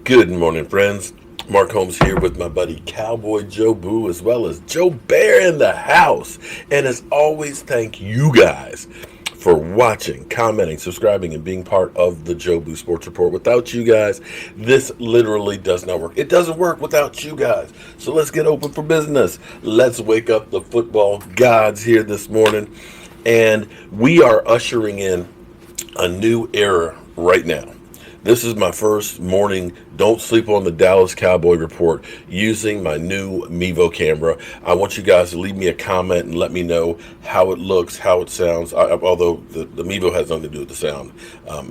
Good morning, friends. Mark Holmes here with my buddy Cowboy Joe Boo, as well as Joe Bear in the house. And as always, thank you guys for watching, commenting, subscribing, and being part of the Joe Boo Sports Report. Without you guys, this literally does not work. It doesn't work without you guys. So let's get open for business. Let's wake up the football gods here this morning. And we are ushering in a new era right now. This is my first morning Don't Sleep on the Dallas Cowboy report using my new Mevo camera. I want you guys to leave me a comment and let me know how it looks, how it sounds. Although the Mevo has nothing to do with the sound.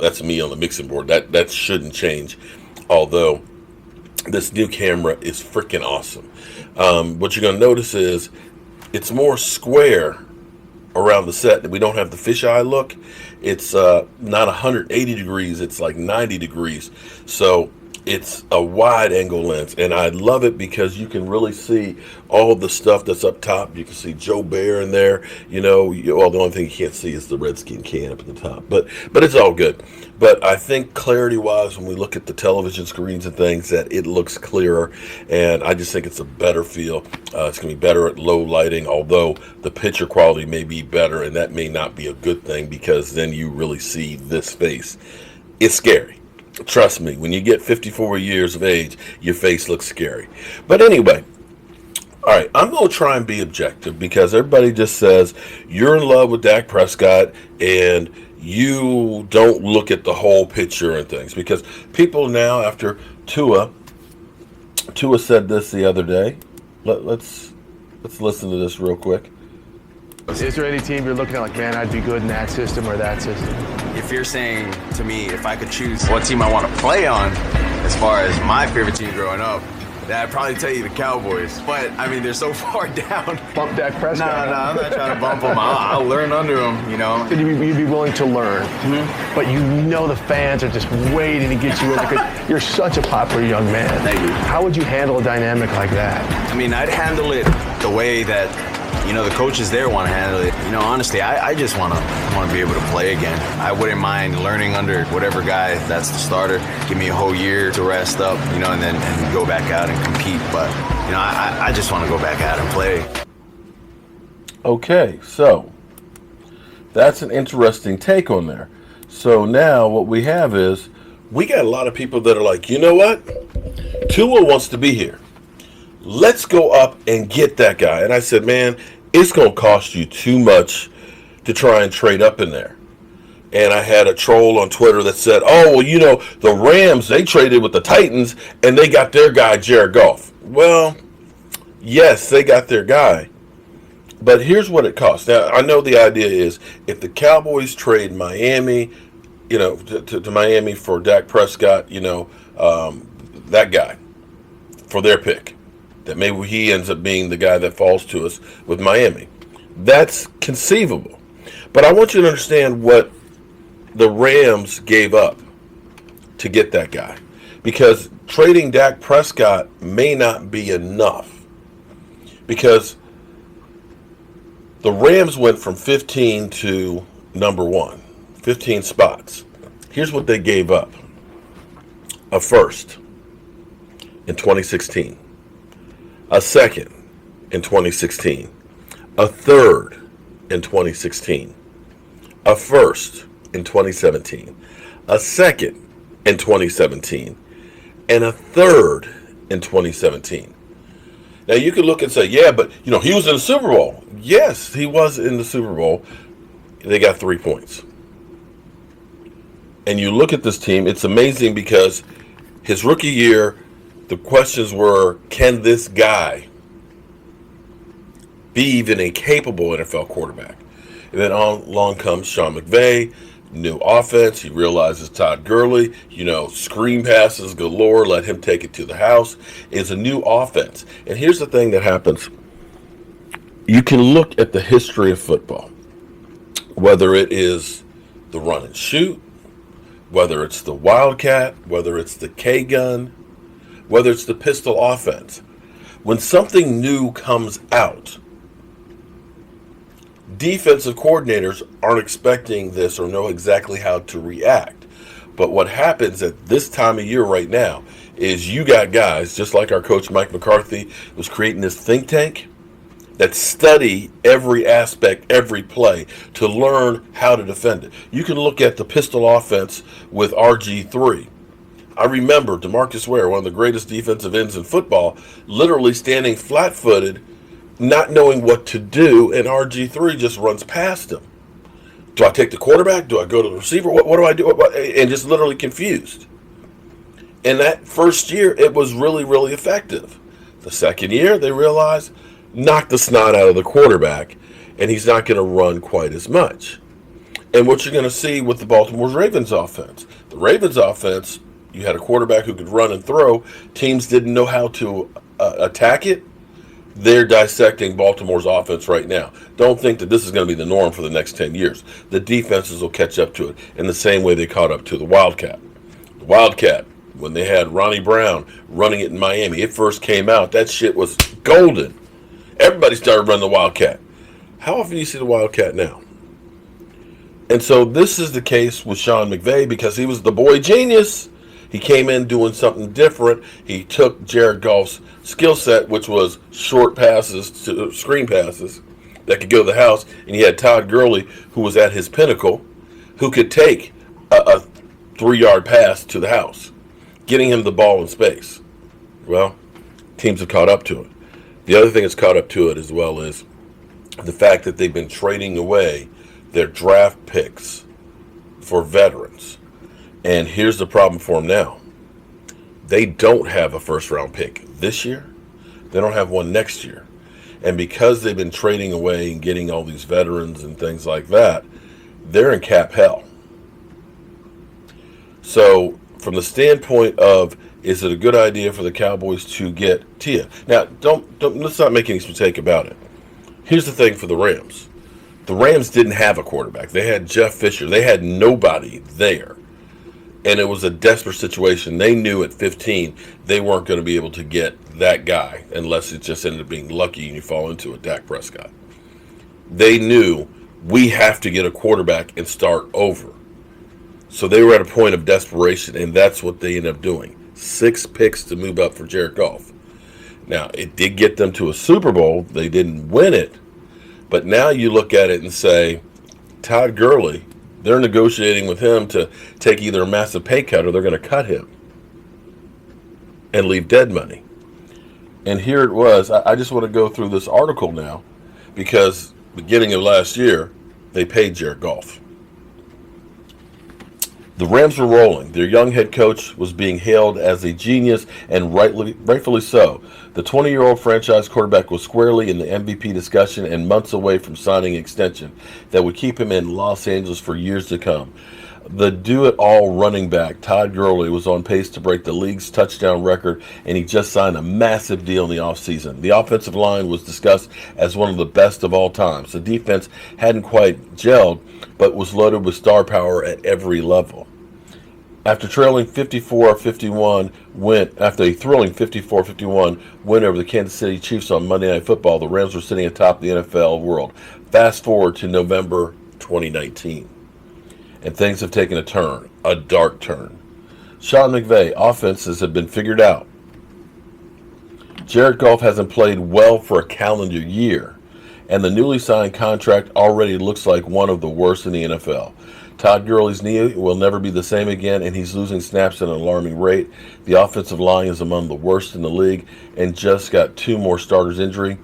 That's me on the mixing board. That shouldn't change. Although this new camera is freaking awesome. What you're going to notice is it's more square around the set. We don't have the fisheye look. It's not 180 degrees, it's like 90 degrees. So it's a wide angle lens, and I love it because you can really see all the stuff that's up top. You can see Joe Bear in there. The only thing you can't see is the Redskin can up at the top, but it's all good. But I think clarity-wise, when we look at the television screens and things, that it looks clearer, and I just think it's a better feel. It's going to be better at low lighting, although the picture quality may be better, and that may not be a good thing because then you really see this face. It's scary. Trust me, when you get 54 years of age, your face looks scary. But anyway, all right, I'm going to try and be objective because everybody just says you're in love with Dak Prescott and you don't look at the whole picture and things. Because people now, after Tua said this the other day. Let's listen to this real quick. Is there any team you're looking at like, man, I'd be good in that system or that system? If you're saying to me if I could choose what team I want to play on, as far as my favorite team growing up, then I'd probably tell you the Cowboys. But, I mean, they're so far down. Bump Dak Prescott. No, I'm not trying to bump them. I'll learn under them, You'd be willing to learn. Mm-hmm. But the fans are just waiting to get you in because you're such a popular young man. Thank you. How would you handle a dynamic like that? I mean, I'd handle it the way that the coaches there want to handle it. Honestly, I just want to be able to play again. I wouldn't mind learning under whatever guy that's the starter. Give me a whole year to rest up, and then go back out and compete. But, I just want to go back out and play. Okay, so that's an interesting take on there. So now what we have is we got a lot of people that are like, you know what? Tua wants to be here. Let's go up and get that guy. And I said, man, it's going to cost you too much to try and trade up in there. And I had a troll on Twitter that said, oh, well, the Rams, they traded with the Titans and they got their guy, Jared Goff. Well, yes, they got their guy. But here's what it costs. Now, I know the idea is if the Cowboys trade Miami, to Miami for Dak Prescott, that guy for their pick, that maybe he ends up being the guy that falls to us with Miami. That's conceivable. But I want you to understand what the Rams gave up to get that guy. Because trading Dak Prescott may not be enough. Because the Rams went from 15 to number 1. 15 spots. Here's what they gave up. A first in 2016. A second in 2016, a third in 2016, a first in 2017, a second in 2017, and a third in 2017. Now you could look and say, yeah, but he was in the Super Bowl. Yes, he was in the Super Bowl. They got 3 points. And you look at this team, it's amazing because his rookie year, the questions were, can this guy be even a capable NFL quarterback? And then along comes Sean McVay, new offense. He realizes Todd Gurley, screen passes galore, let him take it to the house. It's a new offense. And here's the thing that happens. You can look at the history of football, whether it is the run and shoot, whether it's the Wildcat, whether it's the K-gun, whether it's the pistol offense. When something new comes out, defensive coordinators aren't expecting this or know exactly how to react. But what happens at this time of year right now is you got guys, just like our coach Mike McCarthy was creating this think tank that study every aspect, every play to learn how to defend it. You can look at the pistol offense with RG3. I remember DeMarcus Ware, one of the greatest defensive ends in football, literally standing flat-footed, not knowing what to do, and RG3 just runs past him. Do I take the quarterback? Do I go to the receiver? What do I do? And just literally confused. In that first year, it was really, really effective. The second year, they realized, knock the snot out of the quarterback, and he's not going to run quite as much. And what you're going to see with the Baltimore Ravens offense. The Ravens offense, you had a quarterback who could run and throw. Teams didn't know how to attack it. They're dissecting Baltimore's offense right now. Don't think that this is going to be the norm for the next 10 years. The defenses will catch up to it in the same way they caught up to the Wildcat. The Wildcat, when they had Ronnie Brown running it in Miami, it first came out, that shit was golden. Everybody started running the Wildcat. How often do you see the Wildcat now? And so this is the case with Sean McVay because he was the boy genius. He came in doing something different. He took Jared Goff's skill set, which was short passes to screen passes that could go to the house, and he had Todd Gurley, who was at his pinnacle, who could take a 3-yard pass to the house, getting him the ball in space. Well, teams have caught up to it. The other thing that's caught up to it as well is the fact that they've been trading away their draft picks for veterans. And here's the problem for them now. They don't have a first-round pick this year. They don't have one next year. And because they've been trading away and getting all these veterans and things like that, they're in cap hell. So from the standpoint of, is it a good idea for the Cowboys to get Tua? Now, let's not make any mistake about it. Here's the thing for the Rams. The Rams didn't have a quarterback. They had Jeff Fisher. They had nobody there. And it was a desperate situation. They knew at 15 they weren't going to be able to get that guy unless it just ended up being lucky and you fall into a Dak Prescott. They knew we have to get a quarterback and start over. So they were at a point of desperation, and that's what they ended up doing. 6 picks to move up for Jared Goff. Now, it did get them to a Super Bowl. They didn't win it. But now you look at it and say, Todd Gurley, they're negotiating with him to take either a massive pay cut or they're going to cut him and leave dead money. And here it was. I just want to go through this article now because beginning of last year, they paid Jared Goff. The Rams were rolling. Their young head coach was being hailed as a genius, and rightfully so. The 20-year-old franchise quarterback was squarely in the MVP discussion and months away from signing an extension that would keep him in Los Angeles for years to come. The do-it-all running back, Todd Gurley, was on pace to break the league's touchdown record, and he just signed a massive deal in the offseason. The offensive line was discussed as one of the best of all times. The defense hadn't quite gelled, but was loaded with star power at every level. After a thrilling 54-51 win over the Kansas City Chiefs on Monday Night Football, the Rams were sitting atop the NFL world. Fast forward to November 2019, and things have taken a turn, a dark turn. Sean McVay, offenses have been figured out. Jared Goff hasn't played well for a calendar year, and the newly signed contract already looks like one of the worst in the NFL. Todd Gurley's knee will never be the same again, and he's losing snaps at an alarming rate. The offensive line is among the worst in the league and just got 2 more starters injury.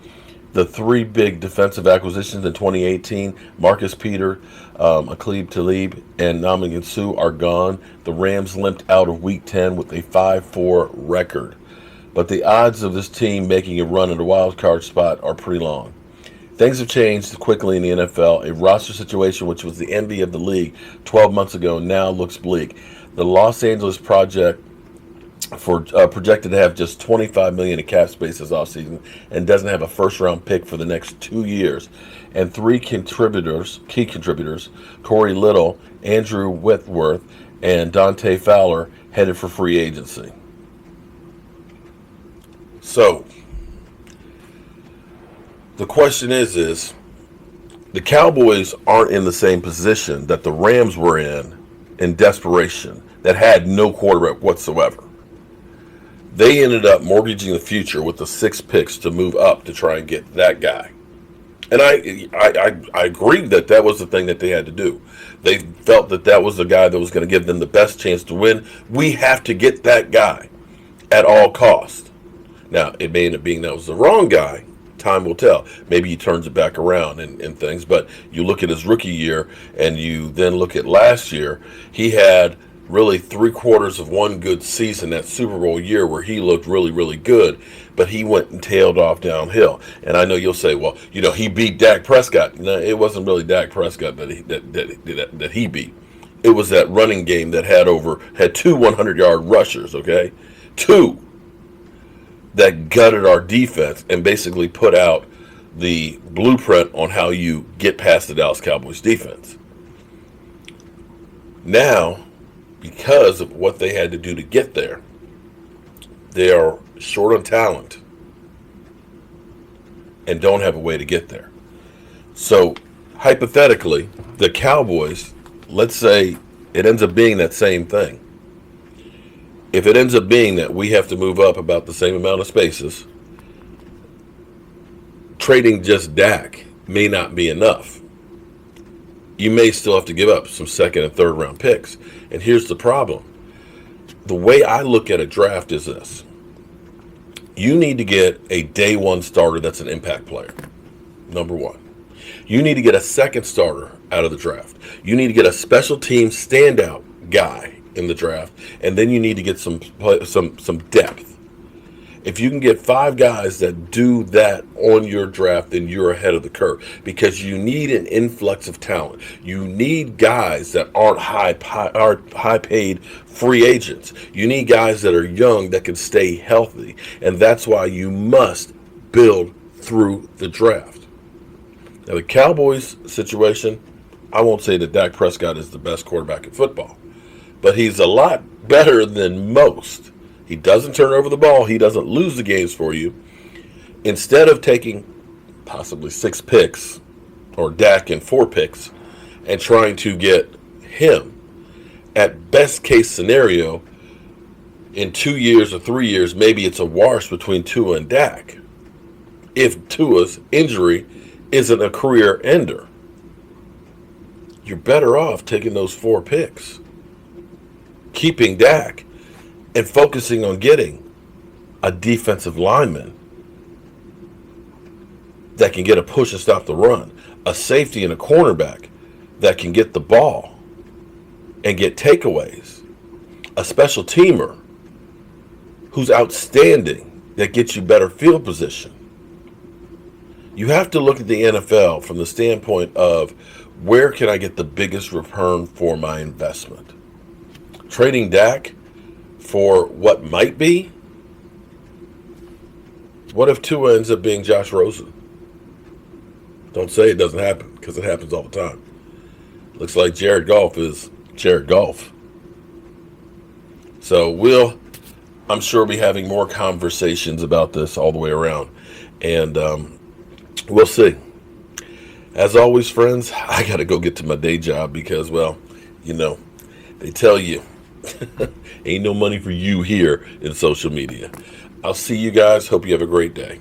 The 3 big defensive acquisitions in 2018, Marcus Peters, Aqib Talib, and Ndamukong Suh are gone. The Rams limped out of Week 10 with a 5-4 record. But the odds of this team making a run at a wild card spot are pretty long. Things have changed quickly in the NFL. A roster situation which was the envy of the league 12 months ago now looks bleak. The Los Angeles projected to have just $25 million in cap space this offseason and doesn't have a first-round pick for the next 2 years. And 3 key contributors, Corey Little, Andrew Whitworth, and Dante Fowler, headed for free agency. So the question is the Cowboys aren't in the same position that the Rams were in desperation, that had no quarterback whatsoever. They ended up mortgaging the future with the 6 picks to move up to try and get that guy. And I agreed that that was the thing that they had to do. They felt that that was the guy that was going to give them the best chance to win. We have to get that guy at all costs. Now, it may end up being that was the wrong guy. Time will tell. Maybe he turns it back around and things. But you look at his rookie year and you then look at last year, he had really 3/4 of one good season, that Super Bowl year where he looked really, really good, but he went and tailed off downhill. And I know you'll say, well, he beat Dak Prescott. No, it wasn't really Dak Prescott that he beat. It was that running game that had 2 100-yard rushers, okay? 2 that gutted our defense and basically put out the blueprint on how you get past the Dallas Cowboys defense. Now, because of what they had to do to get there, they are short on talent and don't have a way to get there. So, hypothetically, the Cowboys, let's say it ends up being that same thing. If it ends up being that we have to move up about the same amount of spaces, trading just Dak may not be enough. You may still have to give up some 2nd and 3rd round picks. And here's the problem. The way I look at a draft is this. You need to get a day 1 starter that's an impact player, number 1. You need to get a 2nd starter out of the draft. You need to get a special team standout guy in the draft, and then you need to get some depth. If you can get 5 guys that do that on your draft, then you're ahead of the curve, because you need an influx of talent. You need guys that aren't high-paid free agents. You need guys that are young that can stay healthy, and that's why you must build through the draft. Now, the Cowboys situation, I won't say that Dak Prescott is the best quarterback in football, but he's a lot better than most. He doesn't turn over the ball. He doesn't lose the games for you. Instead of taking possibly 6 picks, or Dak and 4 picks, and trying to get him, at best case scenario, in 2 years or 3 years, maybe it's a wash between Tua and Dak. If Tua's injury isn't a career ender, you're better off taking those 4 picks, keeping Dak, and focusing on getting a defensive lineman that can get a push and stop the run, a safety and a cornerback that can get the ball and get takeaways, a special teamer who's outstanding that gets you better field position. You have to look at the NFL from the standpoint of, where can I get the biggest return for my investment? Trading Dak for what might be? What if Tua ends up being Josh Rosen? Don't say it doesn't happen, because it happens all the time. Looks like Jared Goff is Jared Goff. So I'm sure, be having more conversations about this all the way around. And we'll see. As always, friends, I got to go get to my day job because, well, they tell you, ain't no money for you here in social media. I'll see you guys. Hope you have a great day.